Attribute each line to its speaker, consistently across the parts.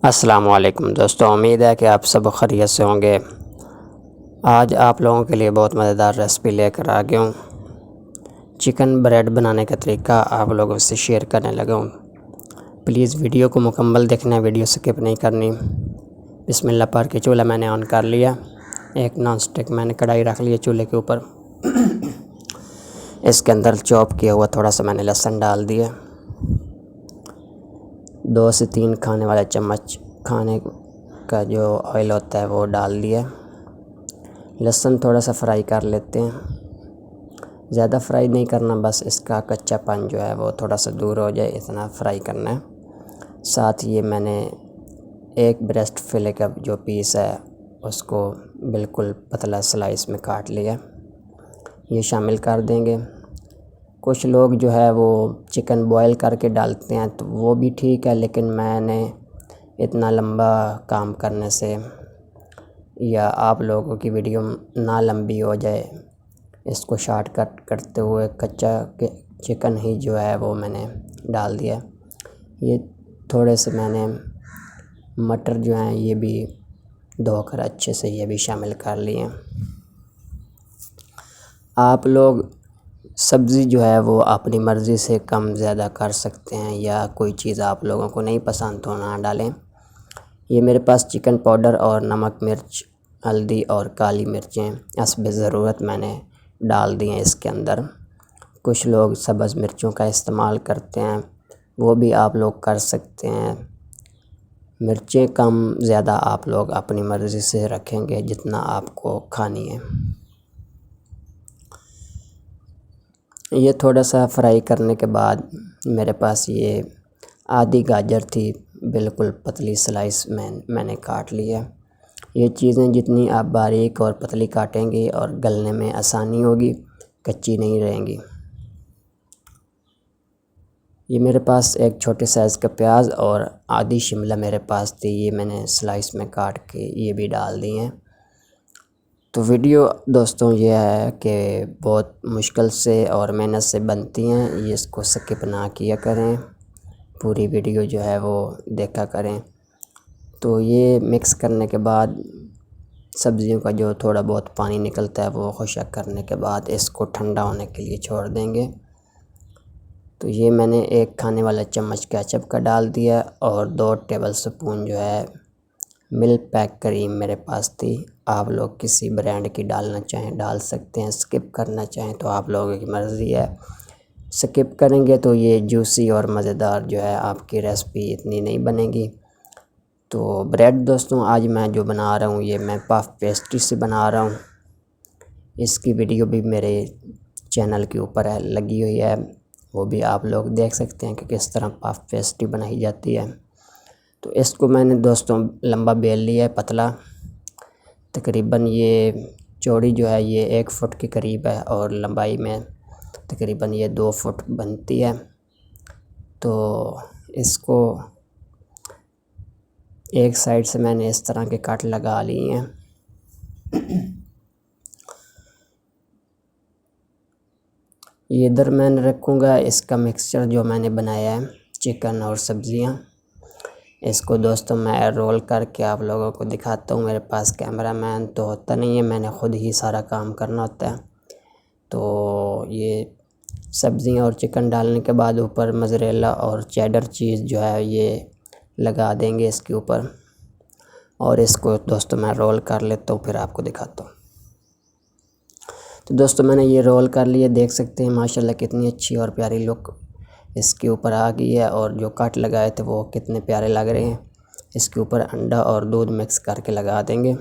Speaker 1: अस्सलामुअलैकुम दोस्तों, उम्मीद है कि आप सब खैरियत से होंगे। आज आप लोगों के लिए बहुत मज़ेदार रेसिपी लेकर आ गया हूँ। चिकन ब्रेड बनाने का तरीका आप लोगों से शेयर करने लगा हूँ। प्लीज़ वीडियो को मुकम्मल देखना, वीडियो स्किप नहीं करनी। बिस्मिल्लाह पढ़ के चूल्हा मैंने ऑन कर लिया। एक नॉन स्टिक मैंने कढ़ाई रख लिया चूल्हे के ऊपर। इसके अंदर चॉप किया हुआ थोड़ा सा मैंने लहसुन डाल दिया। 2 से 3 खाने वाले चम्मच खाने का जो ऑयल होता है वो डाल दिया। लहसुन थोड़ा सा फ्राई कर लेते हैं, ज़्यादा फ्राई नहीं करना, बस इसका कच्चापन जो है वो थोड़ा सा दूर हो जाए, इतना फ्राई करना है। साथ ये मैंने एक ब्रेस्ट फिले का जो पीस है उसको बिल्कुल पतला स्लाइस में काट लिया, ये शामिल कर देंगे। कुछ लोग जो है वो चिकन बॉयल करके डालते हैं तो वो भी ठीक है, लेकिन मैंने इतना लंबा काम करने से या आप लोगों की वीडियो ना लंबी हो जाए, इसको शॉर्टकट करते हुए कच्चा चिकन ही जो है वो मैंने डाल दिया। ये थोड़े से मैंने मटर जो हैं ये भी धोकर अच्छे से ये भी शामिल कर लिए। आप लोग सब्ज़ी जो है वो अपनी मर्ज़ी से कम ज़्यादा कर सकते हैं, या कोई चीज़ आप लोगों को नहीं पसंद तो ना डालें। ये मेरे पास चिकन पाउडर और नमक, मिर्च, हल्दी और काली मिर्चें हस्ब ज़रूरत मैंने डाल दी हैं इसके अंदर। कुछ लोग सब्ज़ मिर्चों का इस्तेमाल करते हैं, वो भी आप लोग कर सकते हैं। मिर्चें कम ज़्यादा आप लोग अपनी मर्ज़ी से रखेंगे जितना आपको खानी है। ये थोड़ा सा फ्राई करने के बाद मेरे पास ये आधी गाजर थी, बिल्कुल पतली स्लाइस में मैंने काट लिया। ये चीज़ें जितनी आप बारीक और पतली काटेंगे और गलने में आसानी होगी, कच्ची नहीं रहेंगी। ये मेरे पास एक छोटे साइज़ का प्याज और आधी शिमला मेरे पास थी, ये मैंने स्लाइस में काट के ये भी डाल दी हैं। तो वीडियो दोस्तों ये है कि बहुत मुश्किल से और मेहनत से बनती हैं, ये इसको स्किप ना किया करें, पूरी वीडियो जो है वो देखा करें। तो ये मिक्स करने के बाद सब्ज़ियों का जो थोड़ा बहुत पानी निकलता है वो खुशक करने के बाद इसको ठंडा होने के लिए छोड़ देंगे। तो ये मैंने 1 खाने वाला चम्मच केचप का डाल दिया और 2 टेबल स्पून जो है मिल्क पैक क्रीम मेरे पास थी। आप लोग किसी ब्रांड की डालना चाहें डाल सकते हैं, स्किप करना चाहें तो आप लोगों की मर्ज़ी है। स्किप करेंगे तो ये जूसी और मज़ेदार जो है आपकी रेसिपी इतनी नहीं बनेगी। तो ब्रेड दोस्तों आज मैं जो बना रहा हूँ ये मैं पफ पेस्ट्री से बना रहा हूँ। इसकी वीडियो भी मेरे चैनल के ऊपर है, लगी हुई है, वो भी आप लोग देख सकते हैं कि किस तरह पफ पेस्ट्री बनाई जाती है। तो इसको मैंने दोस्तों लंबा बेल लिया है, पतला। तकरीबन ये चौड़ी जो है ये 1 फुट के करीब है और लंबाई में तकरीबन ये 2 फुट बनती है। तो इसको एक साइड से मैंने इस तरह के कट लगा लिए हैं। ये इधर मैंने रखूँगा इसका मिक्सचर जो मैंने बनाया है, चिकन और सब्ज़ियाँ। इसको दोस्तों मैं रोल करके आप लोगों को दिखाता हूँ। मेरे पास कैमरामैन तो होता नहीं है, मैंने ख़ुद ही सारा काम करना होता है। तो ये सब्ज़ियाँ और चिकन डालने के बाद ऊपर मोज़रेला और चेडर चीज़ जो है ये लगा देंगे इसके ऊपर, और इसको दोस्तों मैं रोल कर लेता हूँ, फिर आपको दिखाता हूँ। तो दोस्तों मैंने ये रोल कर लिए, देख सकते हैं माशाल्लाह कितनी अच्छी और प्यारी लुक इसके ऊपर आ गई है, और जो कट लगाए थे वो कितने प्यारे लग रहे हैं। इसके ऊपर अंडा और दूध मिक्स करके लगा देंगे।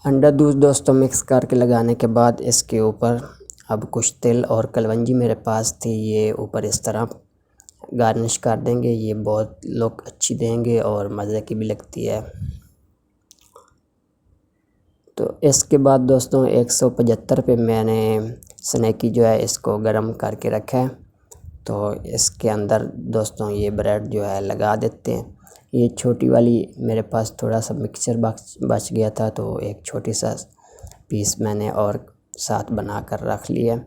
Speaker 1: अंडा दूध दोस्तों मिक्स करके लगाने के बाद इसके ऊपर अब कुछ तिल और कलवंजी मेरे पास थी, ये ऊपर इस तरह गार्निश कर देंगे। ये बहुत लुक अच्छी देंगे और मज़े की भी लगती है। तो इसके बाद दोस्तों 175 पे मैंने स्नैकी जो है इसको गर्म करके रखा है। तो इसके अंदर दोस्तों ये ब्रेड जो है लगा देते हैं। ये छोटी वाली मेरे पास थोड़ा सा मिक्सचर बच गया था, तो एक छोटी सा पीस मैंने और साथ बना कर रख लिया।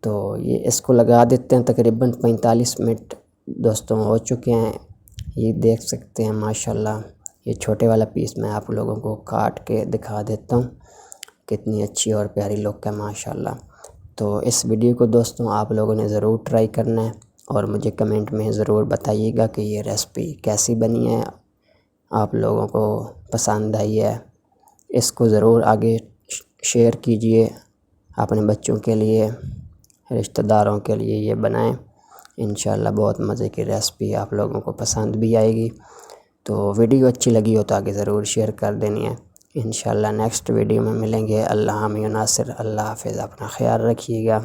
Speaker 1: तो ये इसको लगा देते हैं। तकरीबन 45 मिनट दोस्तों हो चुके हैं ये देख सकते हैं माशाल्लाह। ये छोटे वाला पीस मैं आप लोगों को काट के दिखा देता हूँ, कितनी अच्छी और प्यारी लुक है माशाल्लाह। तो इस वीडियो को दोस्तों आप लोगों ने ज़रूर ट्राई करना है और मुझे कमेंट में ज़रूर बताइएगा कि ये रेसिपी कैसी बनी है, आप लोगों को पसंद आई है। इसको ज़रूर आगे शेयर कीजिए अपने बच्चों के लिए, रिश्तेदारों के लिए ये बनाएं। इंशाल्लाह बहुत मज़े की रेसिपी आप लोगों को पसंद भी आएगी। तो वीडियो अच्छी लगी हो तो आगे ज़रूर शेयर कर देनी है। इंशाल्लाह नेक्स्ट वीडियो में मिलेंगे। अल्लाह हमें नासिर, अल्लाह हाफ़िज़, अपना ख्याल रखिएगा।